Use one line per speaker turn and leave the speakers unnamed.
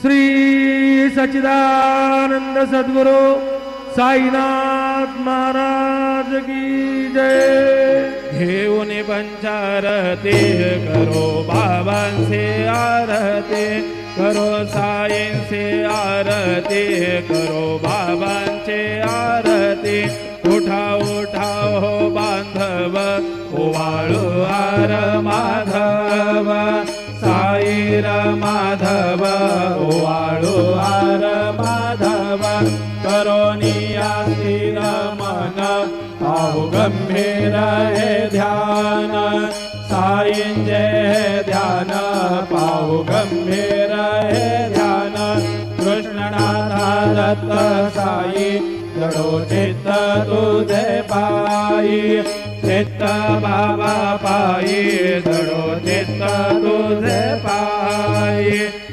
श्री सच्चिदानंद सद्गुरु साईनाथ महाराज की जय।
घेऊन पंचारती करो बाबांचे आरती, करो साईंचे आरती, करो बाबांचे आरती। उठा उठा हो बांधव, ओवाळू आर माधव, साईर माधव, ओवाळू आर माधव। करोनिया स्थिर मन, पाहु गंभीर हे ध्यान, साईंचे ध्यान, पाहु गंभीर हे ध्यान। कृष्णनाथा दत्त साई, जडो चित्त तुझे पायी, चित्त बाबा पायी, जडो चित्त तुझे